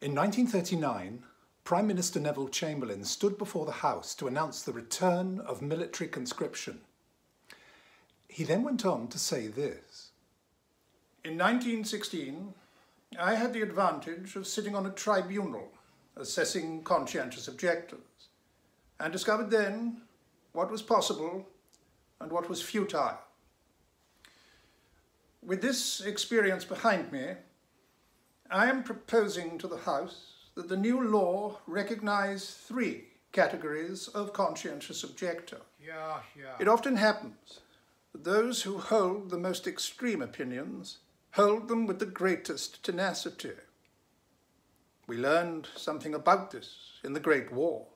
In 1939, Prime Minister Neville Chamberlain stood before the House to announce the return of military conscription. He then went on to say this. In 1916, I had the advantage of sitting on a tribunal assessing conscientious objectors, and discovered then what was possible and what was futile. With this experience behind me, I am proposing to the House that the new law recognise 3 categories of conscientious objector. It often happens that those who hold the most extreme opinions hold them with the greatest tenacity. We learned something about this in the Great War,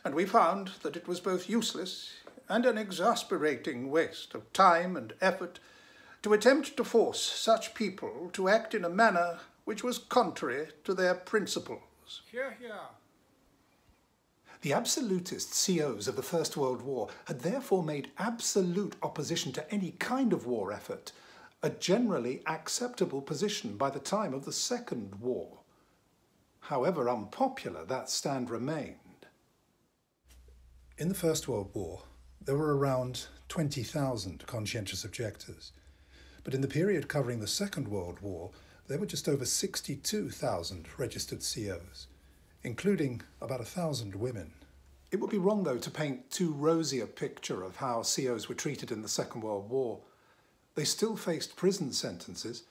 and we found that it was both useless and an exasperating waste of time and effort to attempt to force such people to act in a manner which was contrary to their principles. The absolutist COs of the First World War had therefore made absolute opposition to any kind of war effort a generally acceptable position by the time of the Second War. However unpopular that stand remained. In the First World War, there were around 20,000 conscientious objectors, but in the period covering the Second World War, there were just over 62,000 registered COs, including about 1,000 women. It would be wrong, though, to paint too rosy a picture of how COs were treated in the Second World War. They still faced prison sentences,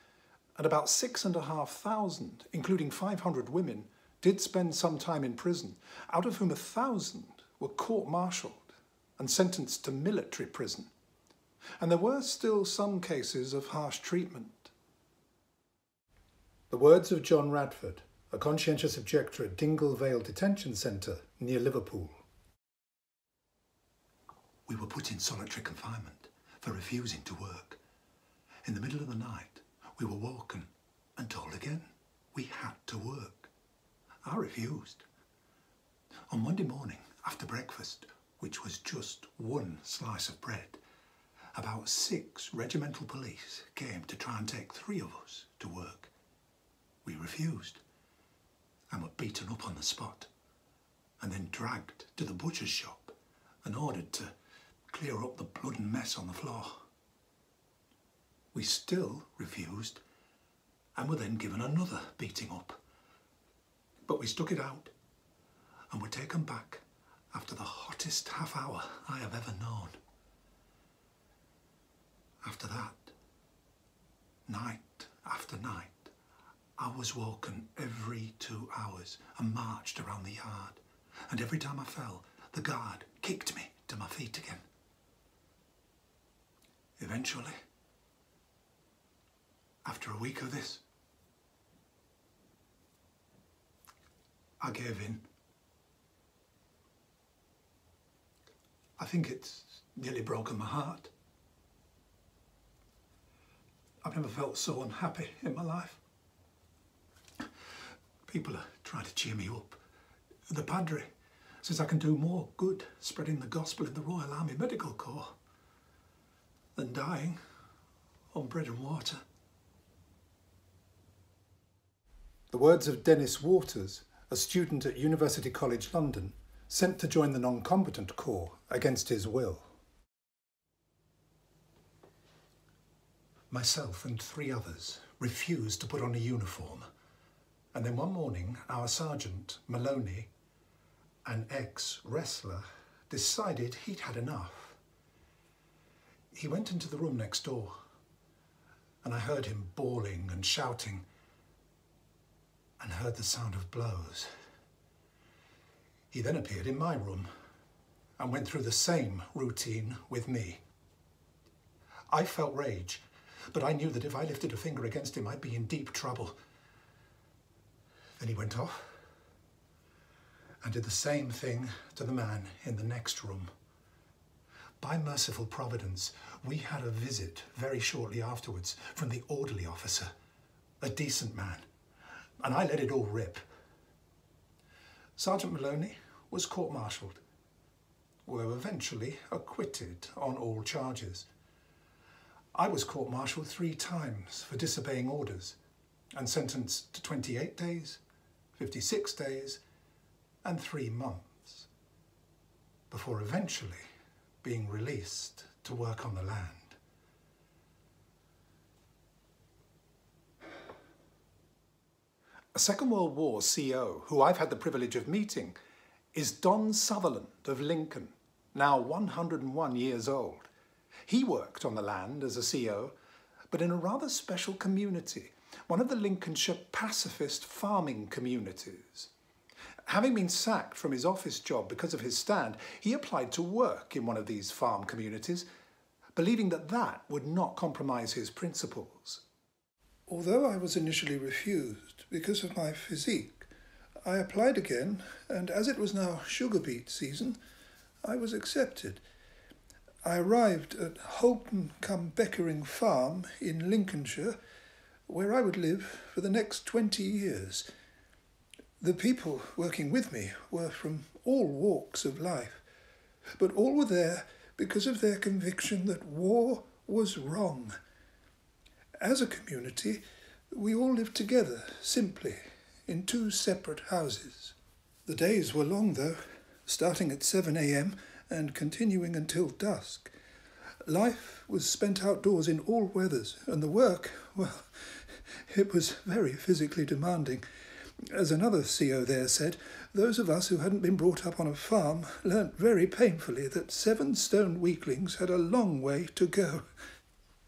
and about 6,500, including 500 women, did spend some time in prison, out of whom 1,000 were court-martialed and sentenced to military prison. And there were still some cases of harsh treatment. The words of John Radford, a conscientious objector at Dingle Vale Detention Centre near Liverpool. We were put in solitary confinement for refusing to work. In the middle of the night, we were woken and told again we had to work. I refused. On Monday morning, after breakfast, which was just 1 slice of bread, about 6 regimental police came to try and take 3 of us to work. We refused and were beaten up on the spot and then dragged to the butcher's shop and ordered to clear up the blood and mess on the floor. We still refused and were then given another beating up. But we stuck it out and were taken back after the hottest half hour I have ever known. After that, night after night, I was woken every 2 hours and marched around the yard. And every time I fell, the guard kicked me to my feet again. Eventually, after a week of this, I gave in. I think it's nearly broken my heart. I've never felt so unhappy in my life. People are trying to cheer me up. The Padre says I can do more good spreading the gospel in the Royal Army Medical Corps than dying on bread and water. The words of Dennis Waters, a student at University College London, sent to join the non-combatant corps against his will. Myself and 3 others refused to put on a uniform, and then one morning our sergeant, Maloney, an ex-wrestler, decided he'd had enough. He went into the room next door, and I heard him bawling and shouting, and heard the sound of blows. He then appeared in my room and went through the same routine with me. I felt rage, but I knew that if I lifted a finger against him, I'd be in deep trouble. Then he went off and did the same thing to the man in the next room. By merciful providence, we had a visit very shortly afterwards from the orderly officer, a decent man, and I let it all rip. Sergeant Maloney was court-martialed, were eventually acquitted on all charges. I was court-martialed 3 times for disobeying orders and sentenced to 28 days, 56 days and 3 months, before eventually being released to work on the land. A Second World War CO, who I've had the privilege of meeting, is Don Sutherland of Lincoln, now 101 years old. He worked on the land as a CO, but in a rather special community, one of the Lincolnshire pacifist farming communities. Having been sacked from his office job because of his stand, he applied to work in one of these farm communities, believing that that would not compromise his principles. Although I was initially refused because of my physique, I applied again, and as it was now sugar beet season, I was accepted. I arrived at Holton-cum-Beckering Farm in Lincolnshire, where I would live for the next 20 years. The people working with me were from all walks of life, but all were there because of their conviction that war was wrong. As a community, we all lived together, simply, in 2 separate houses. The days were long, though, starting at 7 a.m. and continuing until dusk. Life was spent outdoors in all weathers, and the work, well, it was very physically demanding. As another CO there said, those of us who hadn't been brought up on a farm learnt very painfully that 7 stone weaklings had a long way to go.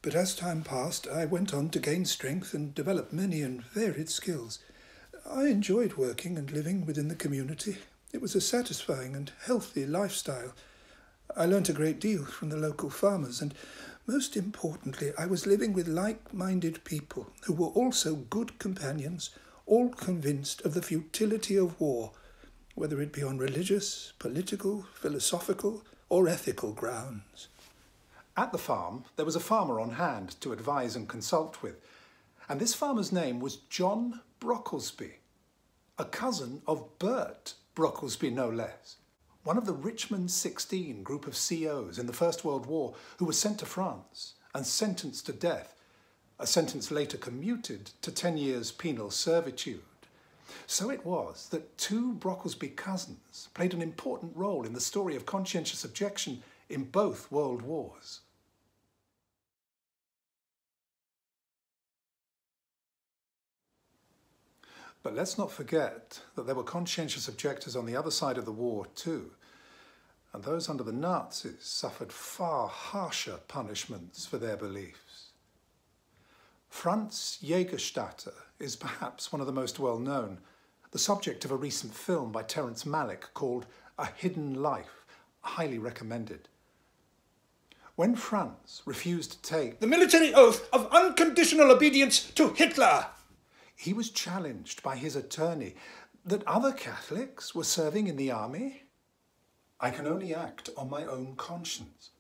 But as time passed, I went on to gain strength and develop many and varied skills. I enjoyed working and living within the community. It was a satisfying and healthy lifestyle. I learnt a great deal from the local farmers, and most importantly, I was living with like-minded people who were also good companions, all convinced of the futility of war, whether it be on religious, political, philosophical, or ethical grounds. At the farm, there was a farmer on hand to advise and consult with, and this farmer's name was John Brocklesby, a cousin of Bert Brocklesby no less, one of the Richmond 16 group of COs in the First World War who was sent to France and sentenced to death, a sentence later commuted to 10 years penal servitude. So it was that 2 Brocklesby cousins played an important role in the story of conscientious objection in both world wars. But let's not forget that there were conscientious objectors on the other side of the war too, and those under the Nazis suffered far harsher punishments for their beliefs. Franz Jägerstätter is perhaps one of the most well-known, the subject of a recent film by Terence Malick called A Hidden Life, highly recommended. When Franz refused to take the military oath of unconditional obedience to Hitler, he was challenged by his attorney that other Catholics were serving in the army. I can only act on my own conscience.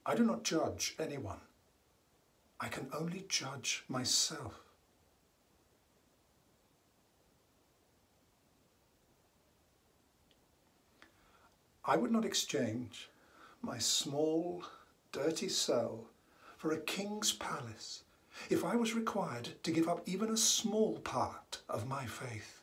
I do not judge anyone. I can only judge myself. I would not exchange my small, dirty cell for a king's palace if I was required to give up even a small part of my faith.